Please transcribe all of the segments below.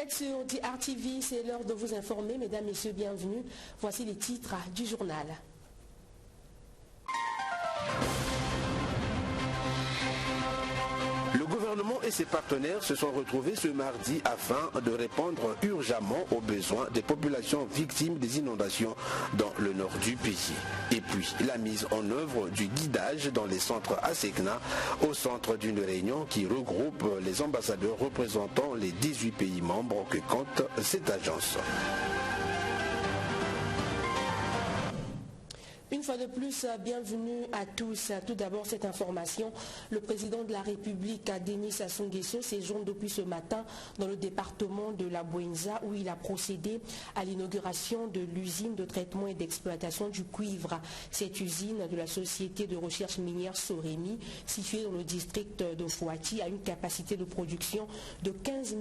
Direct sur DRTV, c'est l'heure de vous informer. Mesdames, Messieurs, bienvenue. Voici les titres du journal. Le gouvernement et ses partenaires se sont retrouvés ce mardi afin de répondre urgemment aux besoins des populations victimes des inondations dans le nord du pays. Et puis la mise en œuvre du guidage dans les centres ASECNA au centre d'une réunion qui regroupe les ambassadeurs représentant les 18 pays membres que compte cette agence. Une fois de plus, bienvenue à tous. Tout d'abord, cette information, le président de la République, Denis Sassou Nguesso, séjourne depuis ce matin dans le département de la Bouenza où il a procédé à l'inauguration de l'usine de traitement et d'exploitation du cuivre. Cette usine de la société de recherche minière Soremi, située dans le district de Fouati, a une capacité de production de 15 000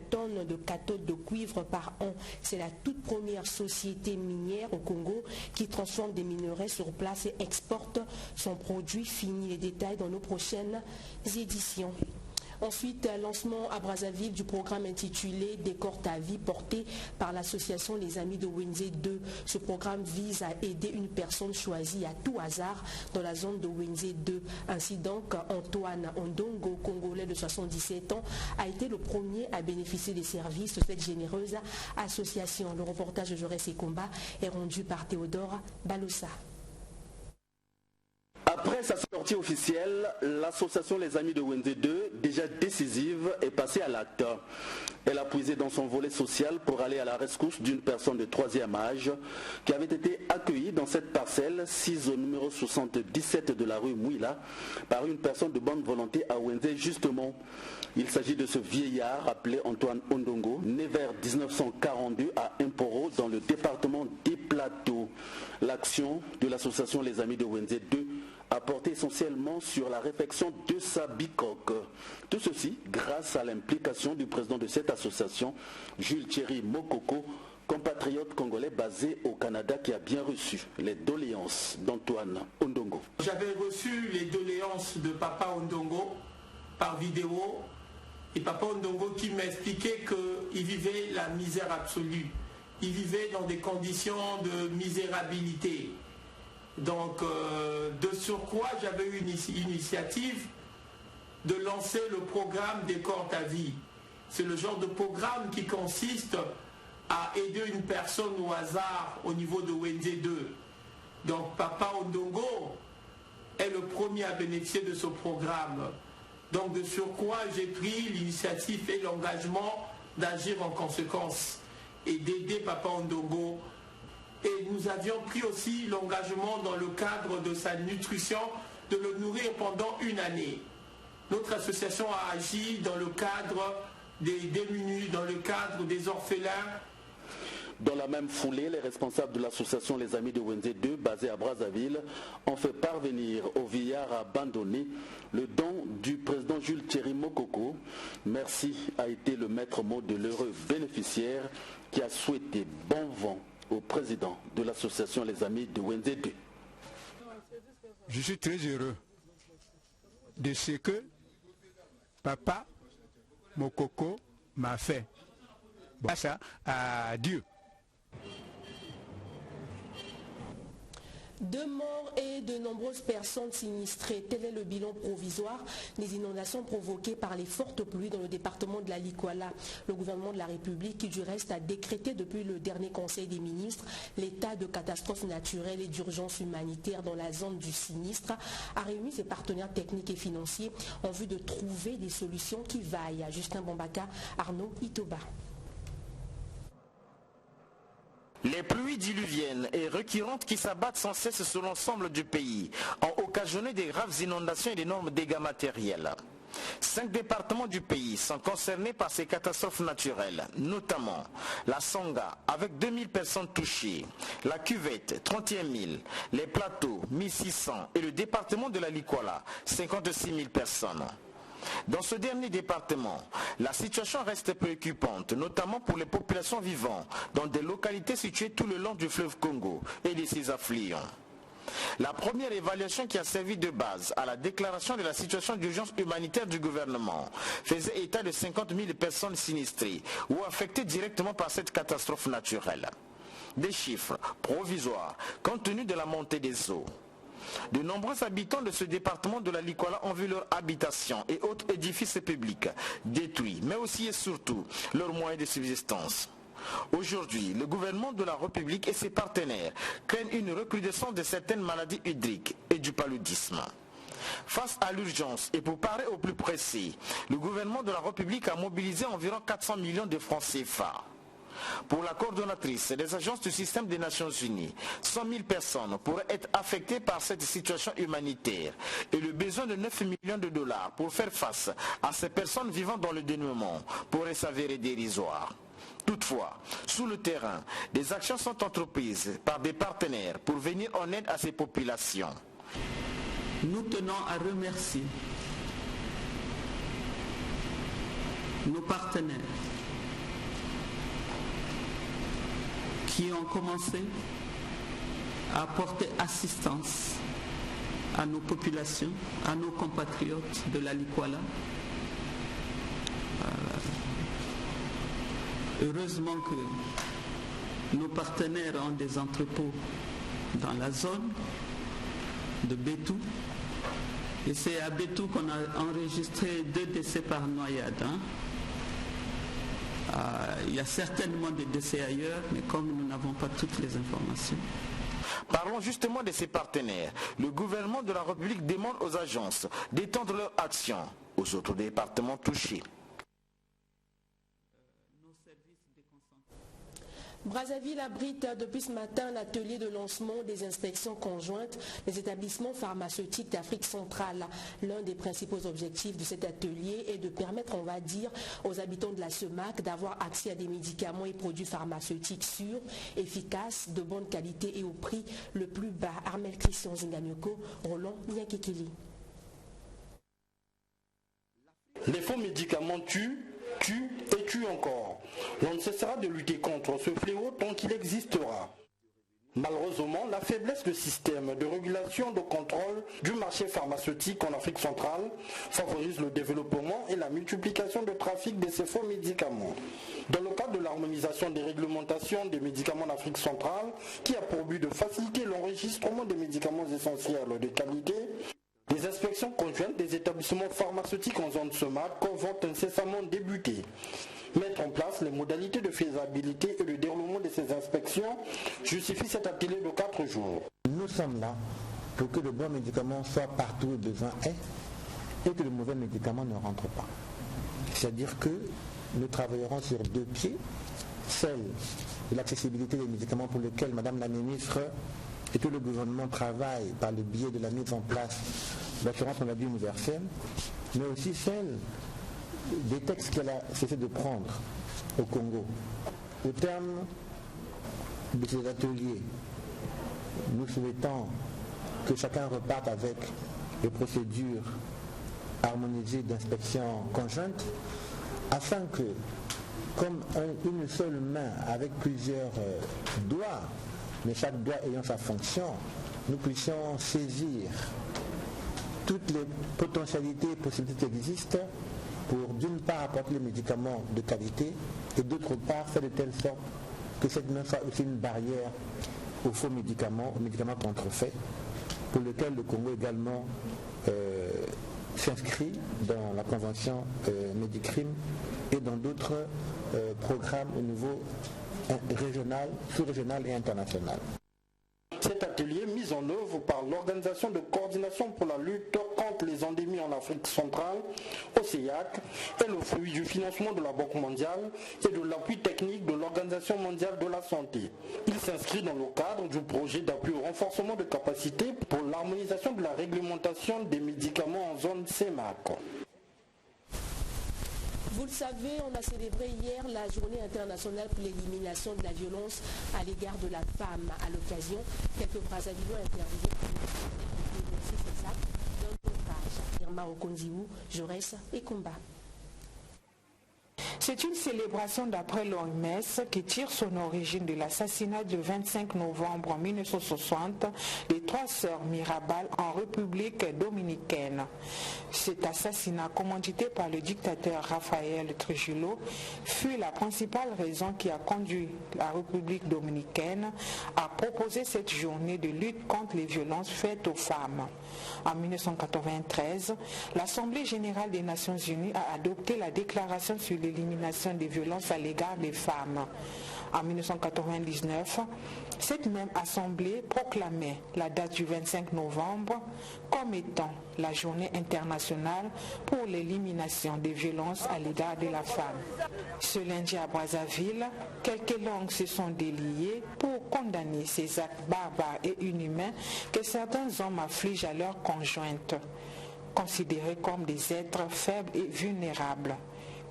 tonnes de cathodes de cuivre par an. C'est la toute première société minière au Congo qui transforme des minerais sur place et exporte son produit fini. Les détails dans nos prochaines éditions. Ensuite, lancement à Brazzaville du programme intitulé Décor ta vie, porté par l'association Les Amis de Wenze 2. Ce programme vise à aider une personne choisie à tout hasard dans la zone de Wenze 2. Ainsi donc, Antoine Ondongo, congolais de 77 ans, a été le premier à bénéficier des services de cette généreuse association. Le reportage de Jaurès et Combat est rendu par Théodore Balossa. Après sa sortie officielle, l'association Les Amis de Wenze 2, déjà décisive, est passée à l'acte. Elle a puisé dans son volet social pour aller à la rescousse d'une personne de 3e âge qui avait été accueillie dans cette parcelle, 6 au numéro 77 de la rue Mouila, par une personne de bonne volonté à Wenze justement. Il s'agit de ce vieillard appelé Antoine Ondongo, né vers 1942 à Imporo dans le département des Plateaux. L'action de l'association Les Amis de Wenze 2 a porté essentiellement sur la réfection de sa bicoque. Tout ceci grâce à l'implication du président de cette association, Jules Thierry Mokoko, compatriote congolais basé au Canada qui a bien reçu les doléances d'Antoine Ondongo. J'avais reçu les doléances de Papa Ondongo par vidéo et Papa Ondongo qui m'expliquait qu'il vivait la misère absolue. Il vivait dans des conditions de misérabilité. Donc, de surcroît, j'avais eu une initiative de lancer le programme Décor ta vie. C'est le genre de programme qui consiste à aider une personne au hasard au niveau de Wenze 2. Donc, Papa Ondongo est le premier à bénéficier de ce programme. Donc, de surcroît, j'ai pris l'initiative et l'engagement d'agir en conséquence et d'aider Papa Ondongo. Et nous avions pris aussi l'engagement dans le cadre de sa nutrition de le nourrir pendant une année. Notre association a agi dans le cadre des démunis, dans le cadre des orphelins. Dans la même foulée, les responsables de l'association Les Amis de Wenze 2, basée à Brazzaville, ont fait parvenir au vieillard abandonné le don du président Jules Thierry Mokoko. Merci a été le maître mot de l'heureux bénéficiaire qui a souhaité bon vent au président de l'association Les Amis de Wenze 2. Je suis très heureux de ce que Papa Mokoko m'a fait. Grâce à Dieu. 2 morts et de nombreuses personnes sinistrées. Tel est le bilan provisoire des inondations provoquées par les fortes pluies dans le département de la Likuala. Le gouvernement de la République, qui du reste a décrété depuis le dernier Conseil des ministres l'état de catastrophe naturelle et d'urgence humanitaire dans la zone du sinistre, a réuni ses partenaires techniques et financiers en vue de trouver des solutions qui vaillent. Justin Bombaka, Arnaud Itoba. Les pluies diluviennes et récurrentes qui s'abattent sans cesse sur l'ensemble du pays ont occasionné des graves inondations et d'énormes dégâts matériels. 5 départements du pays sont concernés par ces catastrophes naturelles, notamment la Songa avec 2000 personnes touchées, la Cuvette 31 000, les Plateaux 1600 et le département de la Likuala 56 000 personnes. Dans ce dernier département, la situation reste préoccupante, notamment pour les populations vivant dans des localités situées tout le long du fleuve Congo et de ses affluents. La première évaluation qui a servi de base à la déclaration de la situation d'urgence humanitaire du gouvernement faisait état de 50 000 personnes sinistrées ou affectées directement par cette catastrophe naturelle. Des chiffres provisoires compte tenu de la montée des eaux. De nombreux habitants de ce département de la Likwala ont vu leur habitation et autres édifices publics détruits, mais aussi et surtout leurs moyens de subsistance. Aujourd'hui, le gouvernement de la République et ses partenaires craignent une recrudescence de certaines maladies hydriques et du paludisme. Face à l'urgence et pour parer au plus pressé, le gouvernement de la République a mobilisé environ 400 millions de francs CFA. Pour la coordonnatrice des agences du système des Nations Unies, 100 000 personnes pourraient être affectées par cette situation humanitaire et le besoin de 9 millions de dollars pour faire face à ces personnes vivant dans le dénuement pourrait s'avérer dérisoire. Toutefois, sous le terrain, des actions sont entreprises par des partenaires pour venir en aide à ces populations. Nous tenons à remercier nos partenaires qui ont commencé à apporter assistance à nos populations, à nos compatriotes de la Likwala. Heureusement que nos partenaires ont des entrepôts dans la zone de Bétou. Et c'est à Bétou qu'on a enregistré 2 décès par noyade. Il y a certainement des décès ailleurs, mais comme nous n'avons pas toutes les informations. Parlons justement de ces partenaires. Le gouvernement de la République demande aux agences d'étendre leur action aux autres départements touchés. Brazzaville abrite depuis ce matin un atelier de lancement des inspections conjointes des établissements pharmaceutiques d'Afrique centrale. L'un des principaux objectifs de cet atelier est de permettre, on va dire, aux habitants de la CEMAC d'avoir accès à des médicaments et produits pharmaceutiques sûrs, efficaces, de bonne qualité et au prix le plus bas. Armel Christian Zinganyoko, Roland Nyakekeli. Les faux médicaments tuent et tuent encore. On ne cessera de lutter contre ce fléau tant qu'il existera. Malheureusement, la faiblesse du système de régulation de contrôle du marché pharmaceutique en Afrique centrale favorise le développement et la multiplication de trafic de ces faux médicaments. Dans le cadre de l'harmonisation des réglementations des médicaments en Afrique centrale, qui a pour but de faciliter l'enregistrement des médicaments essentiels de qualité, les inspections conjointes des établissements pharmaceutiques en zone SEMAC vont incessamment débuter. Mettre en place les modalités de faisabilité et le déroulement de ces inspections justifie cet atelier de 4 jours. Nous sommes là pour que le bon médicament soit partout où le besoin est et que le mauvais médicament ne rentre pas. C'est-à-dire que nous travaillerons sur 2 pieds. Celle de l'accessibilité des médicaments pour lesquels Madame la Ministre et tout le gouvernement travaille par le biais de la mise en place de l'assurance maladie universelle, mais aussi celle des textes qu'elle a cessé de prendre au Congo. Au terme de ces ateliers, nous souhaitons que chacun reparte avec des procédures harmonisées d'inspection conjointe, afin que, comme une seule main avec plusieurs doigts, mais chaque doigt ayant sa fonction, nous puissions saisir toutes les potentialités et possibilités qui existent pour d'une part apporter les médicaments de qualité et d'autre part faire de telle sorte que cette main soit aussi une barrière aux faux médicaments, aux médicaments contrefaits, pour lesquels le Congo également s'inscrit dans la convention Medicrime et dans d'autres programmes au niveau régional, sous-régional et international. Cet atelier, mis en œuvre par l'Organisation de coordination pour la lutte contre les endémies en Afrique centrale, OCEAC, est le fruit du financement de la Banque mondiale et de l'appui technique de l'Organisation mondiale de la santé. Il s'inscrit dans le cadre du projet d'appui au renforcement de capacités pour l'harmonisation de la réglementation des médicaments en zone CEMAC. Vous le savez, on a célébré hier la journée internationale pour l'élimination de la violence à l'égard de la femme. À l'occasion, quelques Brazzavillois interviennent pour dénoncer ces actes d'un otage. Irma Okonziou, Jaurès et Combat. C'est une célébration d'après l'OMS qui tire son origine de l'assassinat du 25 novembre 1960 des 3 sœurs Mirabal en République dominicaine. Cet assassinat, commandité par le dictateur Rafael Trujillo, fut la principale raison qui a conduit la République dominicaine à proposer cette journée de lutte contre les violences faites aux femmes. En 1993, l'Assemblée générale des Nations unies a adopté la déclaration sur l'élimination des violences à l'égard des femmes. En 1999, cette même Assemblée proclamait la date du 25 novembre comme étant la journée internationale pour l'élimination des violences à l'égard de la femme. Ce lundi à Brazzaville, quelques langues se sont déliées pour condamner ces actes barbares et inhumains que certains hommes affligent à leurs conjointes, considérées comme des êtres faibles et vulnérables.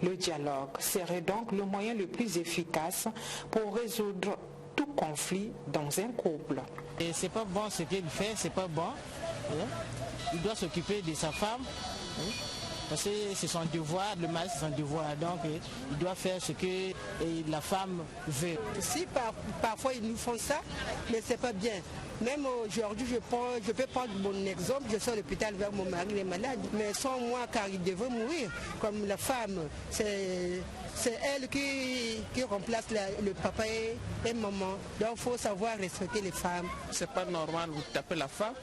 Le dialogue serait donc le moyen le plus efficace pour résoudre tout conflit dans un couple. Et c'est pas bon ce qu'il fait, c'est pas bon. Il doit s'occuper de sa femme. Parce que c'est son devoir, le mari c'est son devoir, donc il doit faire ce que la femme veut. Si parfois ils nous font ça, mais c'est pas bien. Même aujourd'hui, je peux prendre mon exemple, je sors de l'hôpital vers mon mari, il est malade, mais sans moi, car il devrait mourir. Comme la femme, c'est elle qui remplace le papa et maman. Donc il faut savoir respecter les femmes. C'est pas normal, vous tapez la femme.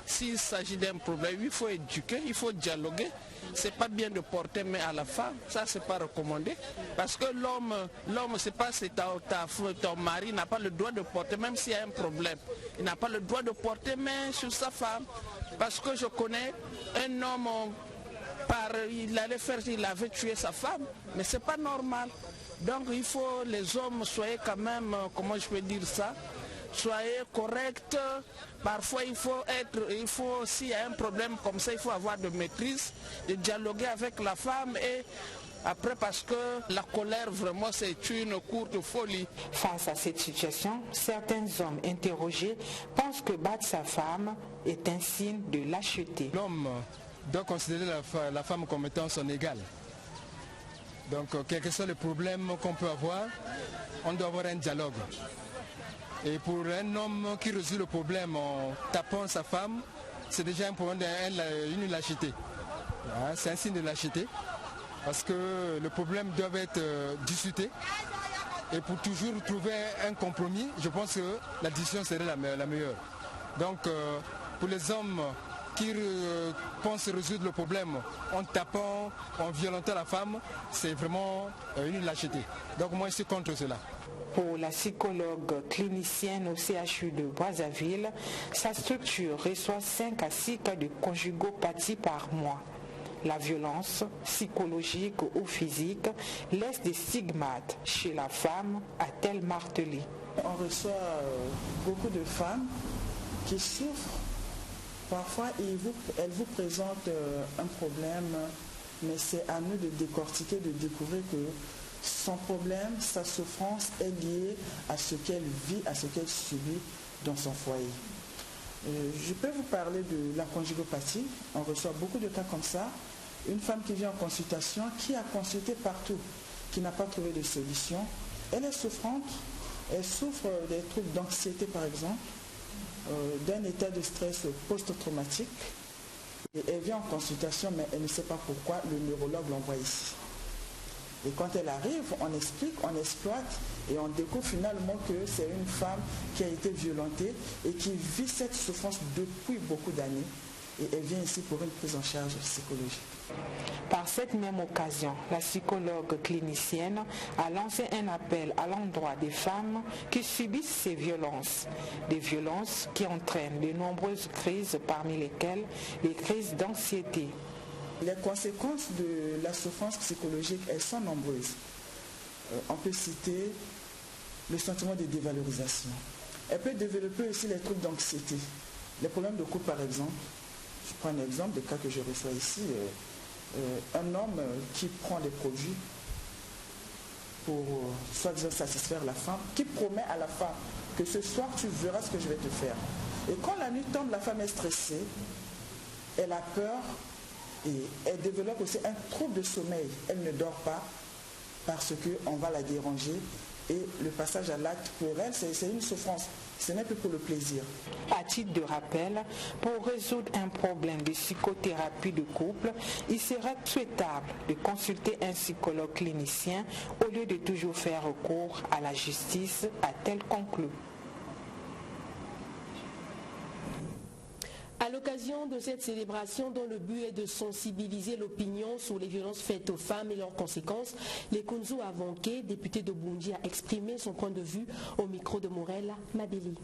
S'il s'agit d'un problème, il faut éduquer, il faut dialoguer. C'est pas bien de porter main à la femme, ça c'est pas recommandé. Parce que l'homme c'est pas ton mari n'a pas le droit de porter, même s'il y a un problème. Il n'a pas le droit de porter main sur sa femme. Parce que je connais un homme, il avait tué sa femme, mais c'est pas normal. Donc il faut, les hommes, soyez quand même, comment je peux dire ça, soyez corrects. Parfois il faut s'il y a un problème comme ça, il faut avoir de maîtrise, de dialoguer avec la femme et après parce que la colère vraiment c'est une courte folie. Face à cette situation, certains hommes interrogés pensent que battre sa femme est un signe de lâcheté. L'homme doit considérer la femme comme étant son égale. Donc quel que soit le problème qu'on peut avoir, on doit avoir un dialogue. Et pour un homme qui résout le problème en tapant sa femme, c'est déjà un problème une lâcheté. C'est un signe de lâcheté parce que le problème doit être discuté. Et pour toujours trouver un compromis, je pense que la décision serait la meilleure. Donc pour les hommes qui pensent résoudre le problème en tapant, en violentant la femme, c'est vraiment une lâcheté. Donc moi je suis contre cela. Pour la psychologue clinicienne au CHU de Brazzaville, sa structure reçoit 5 à 6 cas de conjugopathie par mois. La violence psychologique ou physique laisse des stigmates chez la femme, a-t-elle martelé. On reçoit beaucoup de femmes qui souffrent. Parfois, elles vous présentent un problème, mais c'est à nous de décortiquer, de découvrir que son problème, sa souffrance est liée à ce qu'elle vit, à ce qu'elle subit dans son foyer. Je peux vous parler de la conjugopathie. On reçoit beaucoup de cas comme ça. Une femme qui vient en consultation, qui a consulté partout, qui n'a pas trouvé de solution. Elle est souffrante. Elle souffre des troubles d'anxiété, par exemple, d'un état de stress post-traumatique. Et elle vient en consultation, mais elle ne sait pas pourquoi le neurologue l'envoie ici. Et quand elle arrive, on explique, on exploite et on découvre finalement que c'est une femme qui a été violentée et qui vit cette souffrance depuis beaucoup d'années. Et elle vient ici pour une prise en charge psychologique. Par cette même occasion, la psychologue clinicienne a lancé un appel à l'endroit des femmes qui subissent ces violences. Des violences qui entraînent de nombreuses crises, parmi lesquelles les crises d'anxiété. Les conséquences de la souffrance psychologique, elles sont nombreuses. On peut citer le sentiment de dévalorisation. Elle peut développer aussi les troubles d'anxiété. Les problèmes de couple, par exemple. Je prends un exemple des cas que je reçois ici. Un homme qui prend des produits pour soi-disant satisfaire la femme, qui promet à la femme que ce soir tu verras ce que je vais te faire. Et quand la nuit tombe, la femme est stressée, elle a peur, et elle développe aussi un trouble de sommeil. Elle ne dort pas. parce qu'on va la déranger. Et le passage à l'acte, pour elle, c'est une souffrance. Ce n'est plus pour le plaisir. À titre de rappel, pour résoudre un problème de psychothérapie de couple, il sera souhaitable de consulter un psychologue clinicien au lieu de toujours faire recours à la justice, a-t-elle conclu. À l'occasion de cette célébration dont le but est de sensibiliser l'opinion sur les violences faites aux femmes et leurs conséquences, Lekunzu Avonké, député de Bunji, a exprimé son point de vue au micro de Morel Mabeli.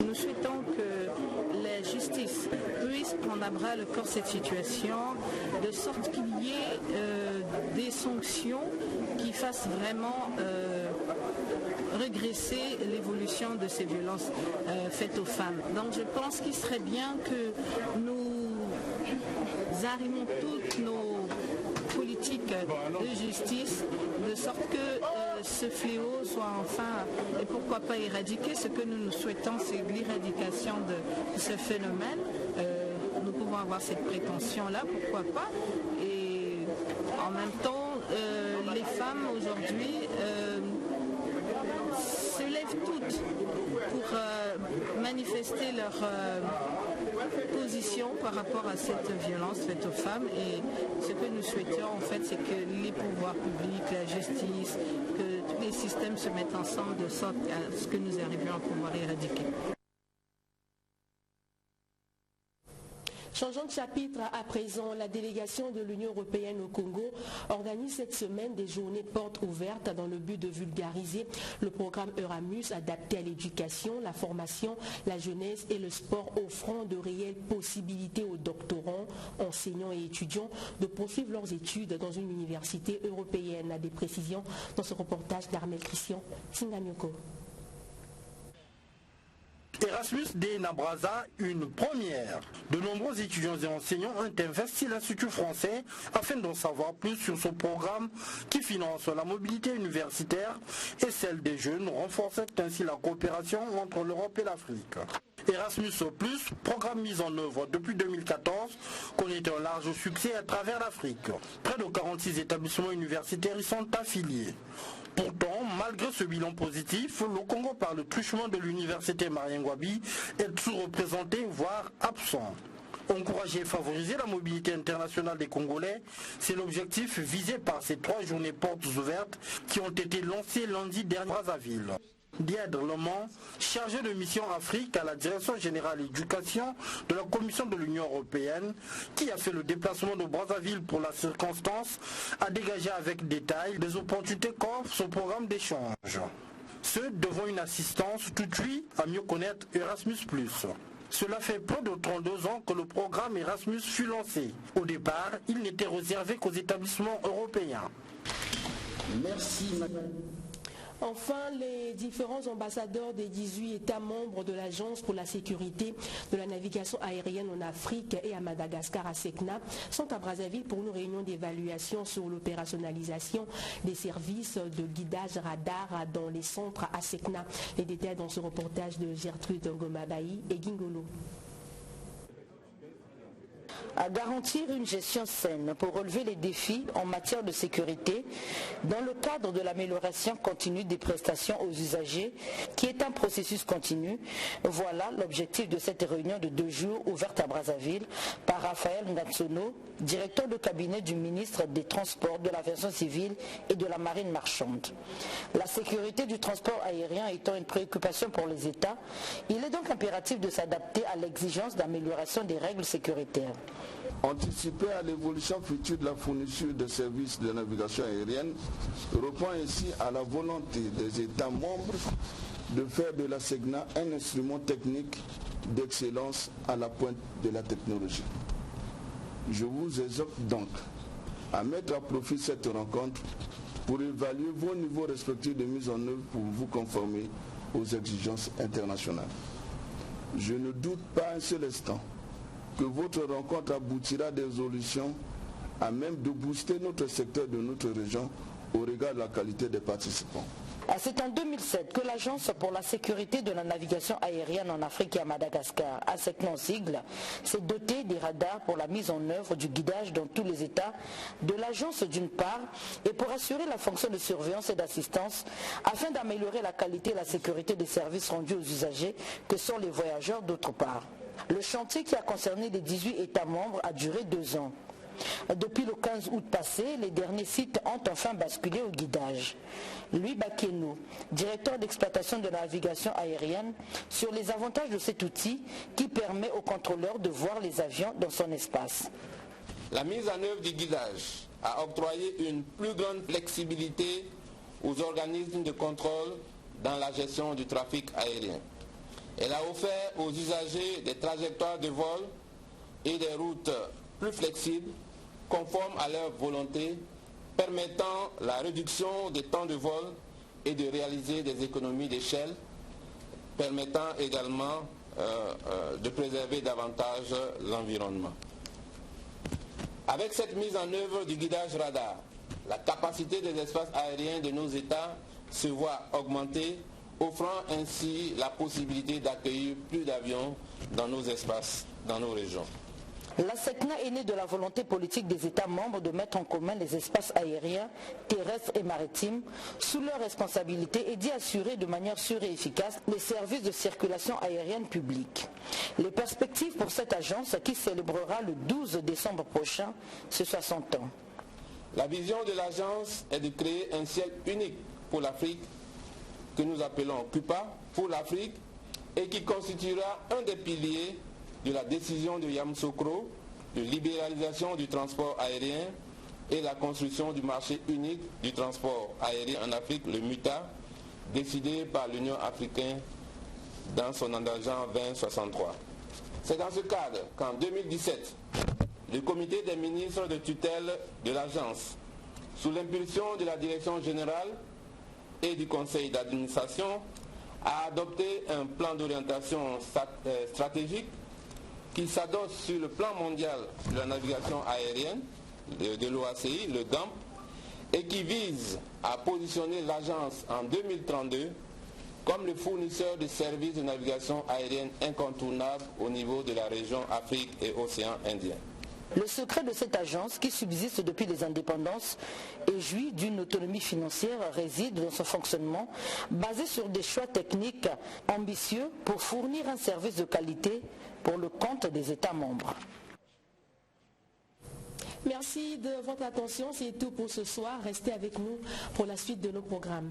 Nous souhaitons que la justice puisse prendre à bras le corps cette situation, de sorte qu'il y ait des sanctions qui fassent vraiment régresser l'évolution de ces violences faites aux femmes. Donc je pense qu'il serait bien que nous arrimons toutes nos politiques de justice de sorte que ce fléau soit enfin, et pourquoi pas éradiqué. Ce que nous souhaitons, c'est l'éradication de ce phénomène. Nous pouvons avoir cette prétention-là, pourquoi pas. Et en même temps, les femmes aujourd'hui se lèvent toutes pour manifester leur position par rapport à cette violence faite aux femmes. Et ce que nous souhaitons en fait, c'est que les pouvoirs publics, la justice, que tous les systèmes se mettent ensemble de sorte à ce que nous arrivions à pouvoir éradiquer. Changeant de chapitre à présent, la délégation de l'Union européenne au Congo organise cette semaine des journées portes ouvertes dans le but de vulgariser le programme Euramus adapté à l'éducation, la formation, la jeunesse et le sport, offrant de réelles possibilités aux doctorants, enseignants et étudiants de poursuivre leurs études dans une université européenne. Des précisions dans ce reportage d'Armel Christian Singanyoko. Erasmus de Nabraza, une première. De nombreux étudiants et enseignants ont investi l'Institut français afin d'en savoir plus sur ce programme qui finance la mobilité universitaire et celle des jeunes, renforçant ainsi la coopération entre l'Europe et l'Afrique. Erasmus+, programme mis en œuvre depuis 2014, connaît un large succès à travers l'Afrique. Près de 46 établissements universitaires y sont affiliés. Pourtant, malgré ce bilan positif, le Congo par le truchement de l'université Mariengwabi est sous-représenté, voire absent. Encourager et favoriser la mobilité internationale des Congolais, c'est l'objectif visé par ces 3 journées portes ouvertes qui ont été lancées lundi dernier à Brazzaville. Dièdre Lemant, chargé de mission Afrique à la Direction générale éducation de la Commission de l'Union européenne, qui a fait le déplacement de Brazzaville pour la circonstance, a dégagé avec détail des opportunités qu'offre ce programme d'échange. Ce devant une assistance tout de suite à mieux connaître Erasmus+. Cela fait près de 32 ans que le programme Erasmus fut lancé. Au départ, il n'était réservé qu'aux établissements européens. Merci, madame. Enfin, les différents ambassadeurs des 18 États membres de l'Agence pour la sécurité de la navigation aérienne en Afrique et à Madagascar, à SECNA, sont à Brazzaville pour une réunion d'évaluation sur l'opérationnalisation des services de guidage radar dans les centres à SECNA. Les détails dans ce reportage de Gertrude Ngomabaï et Gingolo. À garantir une gestion saine pour relever les défis en matière de sécurité dans le cadre de l'amélioration continue des prestations aux usagers qui est un processus continu. Voilà l'objectif de cette réunion de 2 jours ouverte à Brazzaville par Raphaël Ngatsono, directeur de cabinet du ministre des Transports, de l'Aviation civile et de la Marine marchande. La sécurité du transport aérien étant une préoccupation pour les États, il est donc impératif de s'adapter à l'exigence d'amélioration des règles sécuritaires. Anticiper à l'évolution future de la fourniture de services de navigation aérienne répond ainsi à la volonté des États membres de faire de la SECNA un instrument technique d'excellence à la pointe de la technologie. Je vous exhorte donc à mettre à profit cette rencontre pour évaluer vos niveaux respectifs de mise en œuvre pour vous conformer aux exigences internationales. Je ne doute pas un seul instant que votre rencontre aboutira à des solutions à même de booster notre secteur de notre région au regard de la qualité des participants. C'est en 2007 que l'Agence pour la sécurité de la navigation aérienne en Afrique et à Madagascar, ASECNA en sigle, s'est dotée des radars pour la mise en œuvre du guidage dans tous les États de l'agence d'une part et pour assurer la fonction de surveillance et d'assistance afin d'améliorer la qualité et la sécurité des services rendus aux usagers que sont les voyageurs d'autre part. Le chantier qui a concerné les 18 États membres a duré 2 ans. Depuis le 15 août passé, les derniers sites ont enfin basculé au guidage. Louis Bakeno, directeur d'exploitation de la navigation aérienne, sur les avantages de cet outil qui permet aux contrôleurs de voir les avions dans son espace. La mise en œuvre du guidage a octroyé une plus grande flexibilité aux organismes de contrôle dans la gestion du trafic aérien. Elle a offert aux usagers des trajectoires de vol et des routes plus flexibles, conformes à leur volonté, permettant la réduction des temps de vol et de réaliser des économies d'échelle, permettant également de préserver davantage l'environnement. Avec cette mise en œuvre du guidage radar, la capacité des espaces aériens de nos États se voit augmenter, offrant ainsi la possibilité d'accueillir plus d'avions dans nos espaces, dans nos régions. La SECNA est née de la volonté politique des États membres de mettre en commun les espaces aériens, terrestres et maritimes sous leur responsabilité et d'y assurer de manière sûre et efficace les services de circulation aérienne publique. Les perspectives pour cette agence qui célébrera le 12 décembre prochain ses 60 ans. La vision de l'agence est de créer un ciel unique pour l'Afrique que nous appelons CUPA pour l'Afrique et qui constituera un des piliers de la décision de Yamoussoukro de libéralisation du transport aérien et la construction du marché unique du transport aérien en Afrique, le MUTA, décidé par l'Union africaine dans son engagement 2063. C'est dans ce cadre qu'en 2017, le comité des ministres de tutelle de l'agence, sous l'impulsion de la direction générale et du conseil d'administration, a adopté un plan d'orientation stratégique qui s'adosse sur le plan mondial de la navigation aérienne de l'OACI, le GAMP, et qui vise à positionner l'agence en 2032 comme le fournisseur de services de navigation aérienne incontournable au niveau de la région Afrique et Océan Indien. Le secret de cette agence, qui subsiste depuis les indépendances et jouit d'une autonomie financière, réside dans son fonctionnement basé sur des choix techniques ambitieux pour fournir un service de qualité pour le compte des États membres. Merci de votre attention, c'est tout pour ce soir. Restez avec nous pour la suite de nos programmes.